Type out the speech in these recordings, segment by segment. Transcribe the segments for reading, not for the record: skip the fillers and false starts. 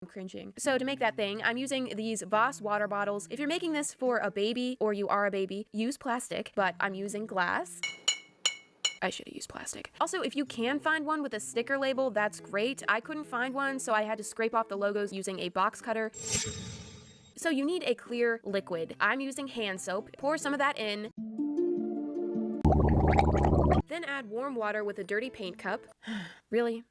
I'm cringing. So to make that thing, I'm using these Voss water bottles. If you're making this for a baby or you are a baby, use plastic, but I'm using glass. I should have used plastic. Also, if you can find one with a sticker label, that's great. I couldn't find one, so I had to scrape off the logos using a box cutter. So you need a clear liquid. I'm using hand soap. Pour some of that in. Then add warm water with a dirty paint cup. Really?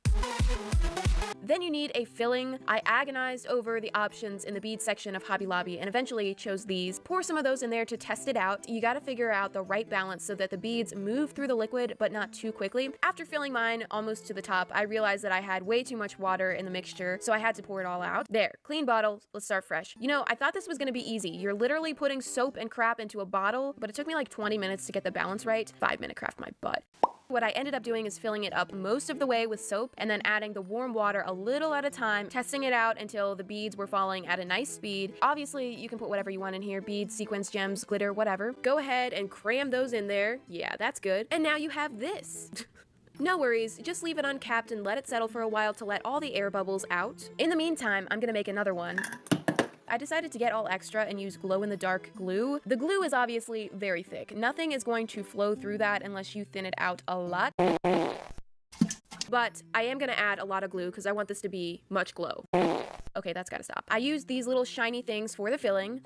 Then you need a filling. I agonized over the options in the bead section of Hobby Lobby and eventually chose these. Pour some of those in there to test it out. You gotta figure out the right balance so that the beads move through the liquid, but not too quickly. After filling mine almost to the top, I realized that I had way too much water in the mixture, so I had to pour it all out. There, clean bottle, let's start fresh. You know, I thought this was gonna be easy. You're literally putting soap and crap into a bottle, but it took me like 20 minutes to get the balance right. 5-minute craft my butt. What I ended up doing is filling it up most of the way with soap and then adding the warm water a little at a time, testing it out until the beads were falling at a nice speed. Obviously, you can put whatever you want in here, beads, sequins, gems, glitter, whatever. Go ahead and cram those in there. Yeah, that's good. And now you have this. No worries, just leave it uncapped and let it settle for a while to let all the air bubbles out. In the meantime, I'm gonna make another one. I decided to get all extra and use glow-in-the-dark glue. The glue is obviously very thick. Nothing is going to flow through that unless you thin it out a lot. But I am gonna add a lot of glue because I want this to be much glow. Okay, that's gotta stop. I used these little shiny things for the filling.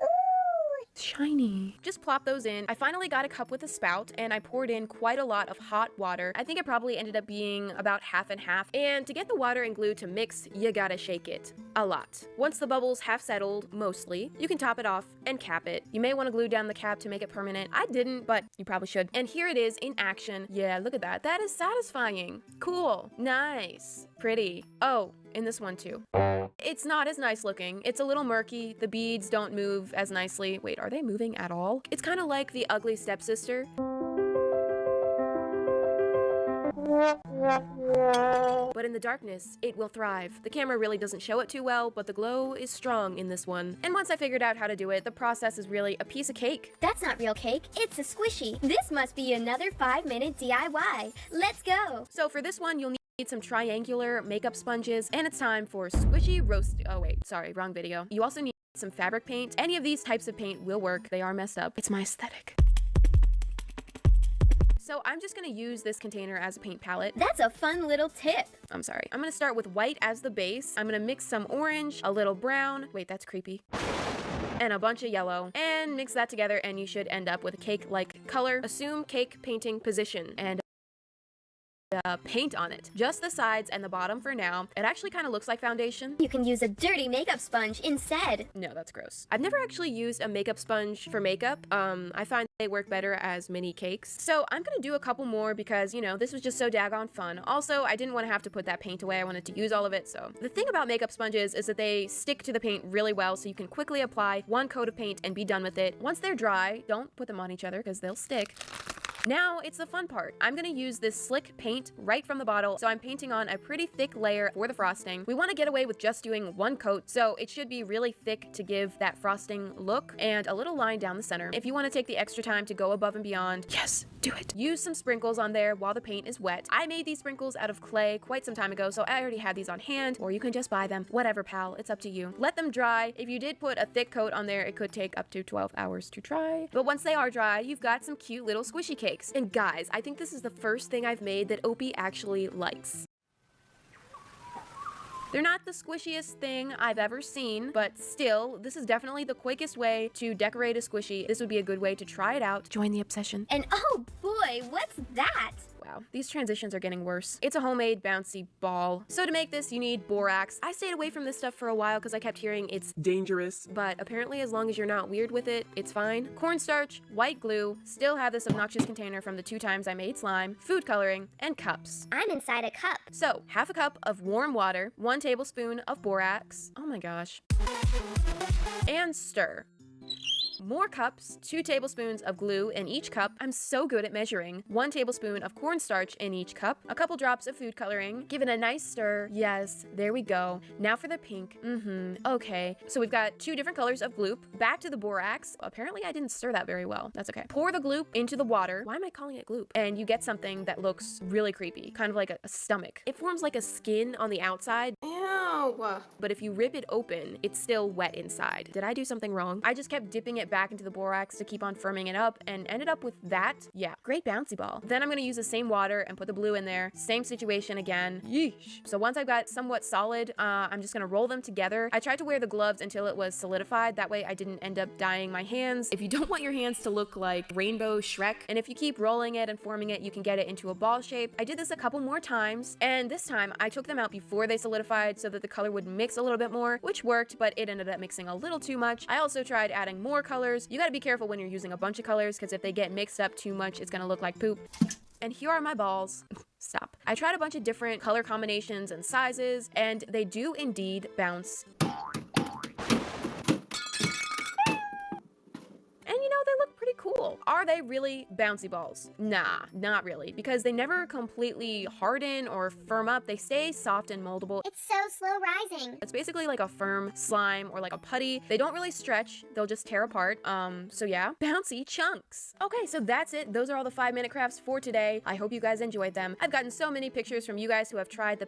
Shiny. Just plop those in. I finally got a cup with a spout and I poured in quite a lot of hot water. I think it probably ended up being about half and half. And to get the water and glue to mix, you gotta shake it a lot. Once the bubbles have settled, mostly, you can top it off and cap it. You may want to glue down the cap to make it permanent. I didn't, but you probably should. And here it is in action. Yeah, look at that. That is satisfying. Cool. Nice. Pretty. Oh, in this one too. It's not as nice looking. It's a little murky. The beads don't move as nicely. Wait, are they moving at all? It's kind of like the ugly stepsister. But in the darkness, it will thrive. The camera really doesn't show it too well, but the glow is strong in this one. And once I figured out how to do it, the process is really a piece of cake. That's not real cake, it's a squishy. This must be another 5-minute DIY. Let's go. So for this one, you'll need some triangular makeup sponges, and it's time for squishy roast. Oh wait, sorry, wrong video. You also need some fabric paint. Any of these types of paint will work. They are messed up. It's my aesthetic. So I'm just gonna use this container as a paint palette. That's a fun little tip. I'm sorry. I'm gonna start with white as the base. I'm gonna mix some orange, a little brown. Wait, that's creepy. And a bunch of yellow. And mix that together and you should end up with a cake-like color. Assume cake painting position and paint on it. Just the sides and the bottom for now. It actually kind of looks like foundation. You can use a dirty makeup sponge instead. No, that's gross. I've never actually used a makeup sponge for makeup. I find they work better as mini cakes. So I'm gonna do a couple more because, you know, this was just so daggone fun. Also, I didn't want to have to put that paint away. I wanted to use all of it, so. The thing about makeup sponges is that they stick to the paint really well, so you can quickly apply one coat of paint and be done with it. Once they're dry, don't put them on each other because they'll stick. Now it's the fun part. I'm gonna use this slick paint right from the bottle, so I'm painting on a pretty thick layer for the frosting. We wanna get away with just doing one coat, so it should be really thick to give that frosting look and a little line down the center. If you wanna take the extra time to go above and beyond, yes, do it. Use some sprinkles on there while the paint is wet. I made these sprinkles out of clay quite some time ago, so I already had these on hand, or you can just buy them. Whatever, pal, it's up to you. Let them dry. If you did put a thick coat on there, it could take up to 12 hours to dry. But once they are dry, you've got some cute little squishy cakes. And guys, I think this is the first thing I've made that Opie actually likes. They're not the squishiest thing I've ever seen, but still, this is definitely the quickest way to decorate a squishy. This would be a good way to try it out. Join the obsession. And oh boy, what's that? Wow, these transitions are getting worse. It's a homemade bouncy ball. So to make this, you need borax. I stayed away from this stuff for a while because I kept hearing it's dangerous, but apparently as long as you're not weird with it, it's fine. Cornstarch, white glue, still have this obnoxious container from the 2 times I made slime, food coloring, and cups. I'm inside a cup. So, half a cup of warm water, 1 tablespoon of borax, oh my gosh, and stir. More cups, 2 tablespoons of glue in each cup. I'm so good at measuring. 1 tablespoon of cornstarch in each cup. A couple drops of food coloring. Give it a nice stir. Yes, there we go. Now for the pink. Okay. So we've got 2 different colors of gloop. Back to the borax. Apparently I didn't stir that very well. That's okay. Pour the gloop into the water. Why am I calling it gloop? And you get something that looks really creepy. Kind of like a stomach. It forms like a skin on the outside. Ew. no! But if you rip it open, it's still wet inside. Did I do something wrong? I just kept dipping it back into the borax to keep on firming it up and ended up with that. Yeah, great bouncy ball. Then I'm gonna use the same water and put the blue in there. Same situation again. Yeesh. So once I've got somewhat solid, I'm just gonna roll them together. I tried to wear the gloves until it was solidified. That way I didn't end up dyeing my hands. If you don't want your hands to look like Rainbow Shrek, and if you keep rolling it and forming it, you can get it into a ball shape. I did this a couple more times, and this time I took them out before they solidified so that the color would mix a little bit more, which worked, but it ended up mixing a little too much. I also tried adding more colors. You gotta be careful when you're using a bunch of colors, because if they get mixed up too much, it's gonna look like poop. And here are my balls. Stop. I tried a bunch of different color combinations and sizes, and they do indeed bounce. And you know, they look pretty cool. Are they really bouncy balls? Nah, not really, because they never completely harden or firm up. They stay soft and moldable. It's so slow rising. It's basically like a firm slime or like a putty. They don't really stretch, they'll just tear apart. So yeah, bouncy chunks. Okay, so that's it. Those are all the 5-minute crafts for today. I hope you guys enjoyed them. I've gotten so many pictures from you guys who have tried the